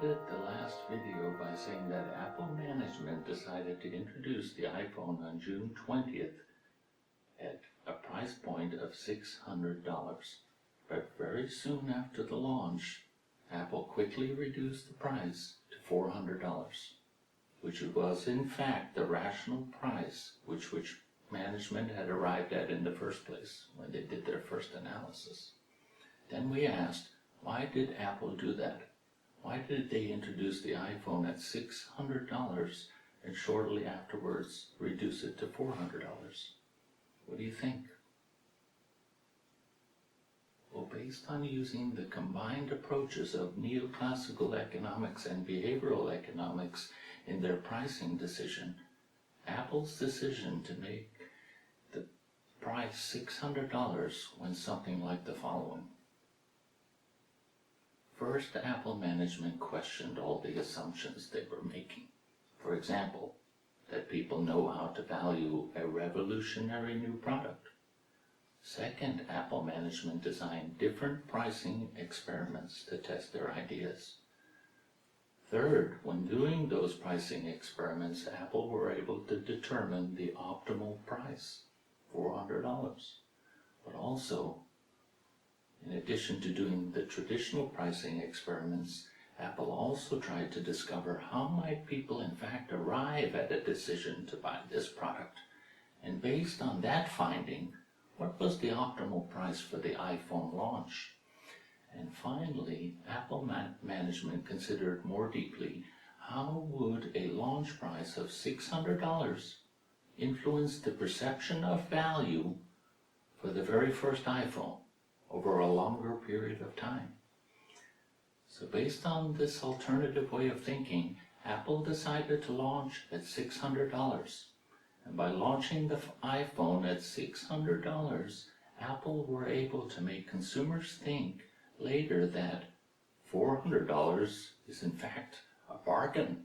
ended the last video by saying that Apple management decided to introduce the iPhone on June 20th at a price point of $600. But very soon after the launch, Apple quickly reduced the price to $400, which was in fact the rational price which management had arrived at in the first place when they did their first analysis. Then we asked, why did Apple do that? Why did they introduce the iPhone at $600 and shortly afterwards reduce it to $400? What do you think? Well, based on using the combined approaches of neoclassical economics and behavioral economics in their pricing decision, Apple's decision to make the price $600 went something like the following. First, Apple management questioned all the assumptions they were making. For example, that people know how to value a revolutionary new product. Second, Apple management designed different pricing experiments to test their ideas. Third, when doing those pricing experiments, Apple were able to determine the optimal price, $400. But also, in addition to doing the traditional pricing experiments, Apple also tried to discover how might people in fact arrive at a decision to buy this product. And based on that finding, what was the optimal price for the iPhone launch? And finally, Apple management considered more deeply how would a launch price of $600 influence the perception of value for the very first iPhone over a longer period of time. So based on this alternative way of thinking, Apple decided to launch at $600. And by launching the iPhone at $600, Apple were able to make consumers think later that $400 is in fact a bargain.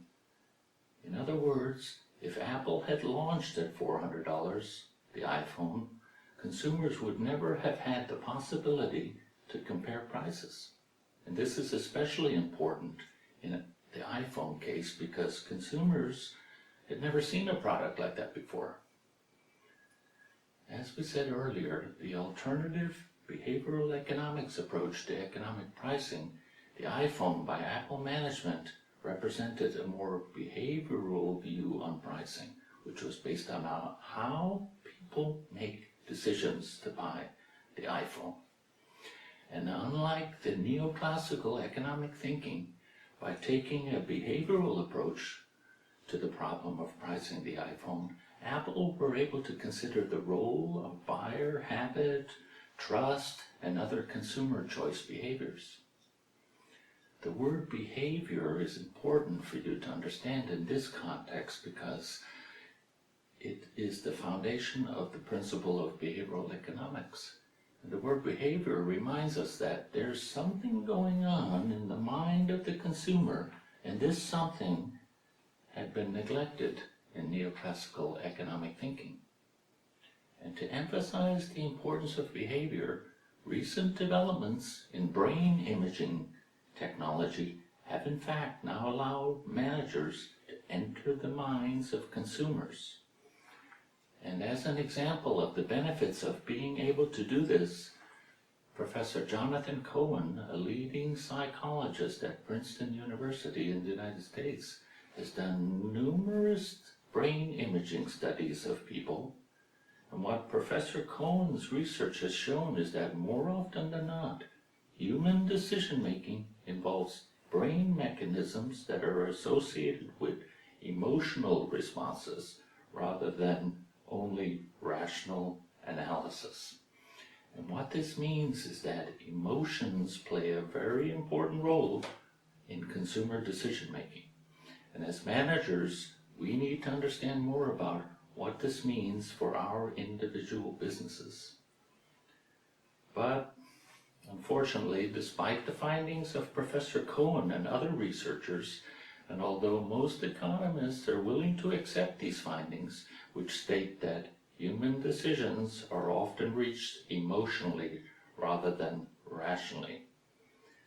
In other words, if Apple had launched at $400, the iPhone, consumers would never have had the possibility to compare prices. And this is especially important in the iPhone case because consumers had never seen a product like that before. As we said earlier, the alternative behavioral economics approach to economic pricing, the iPhone by Apple management, represented a more behavioral view on pricing, which was based on how people make decisions to buy the iPhone. And unlike the neoclassical economic thinking, by taking a behavioral approach to the problem of pricing the iPhone, Apple were able to consider the role of buyer habit, trust, and other consumer choice behaviors. The word behavior is important for you to understand in this context because it is the foundation of the principle of behavioral economics. And the word behavior reminds us that there's something going on in the mind of the consumer, and this something had been neglected in neoclassical economic thinking. And to emphasize the importance of behavior, recent developments in brain imaging technology have in fact now allowed managers to enter the minds of consumers. And as an example of the benefits of being able to do this, Professor Jonathan Cohen, a leading psychologist at Princeton University in the United States, has done numerous brain imaging studies of people. And what Professor Cohen's research has shown is that more often than not, human decision-making involves brain mechanisms that are associated with emotional responses rather than only rational analysis. And what this means is that emotions play a very important role in consumer decision-making. And as managers, we need to understand more about what this means for our individual businesses. But unfortunately, despite the findings of Professor Cohen and other researchers, and although most economists are willing to accept these findings, which state that human decisions are often reached emotionally rather than rationally,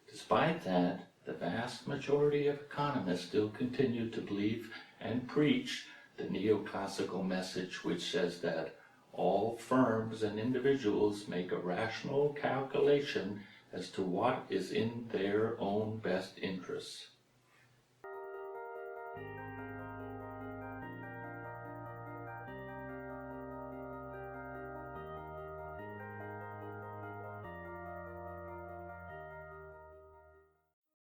despite that, the vast majority of economists still continue to believe and preach the neoclassical message, which says that all firms and individuals make a rational calculation as to what is in their own best interests.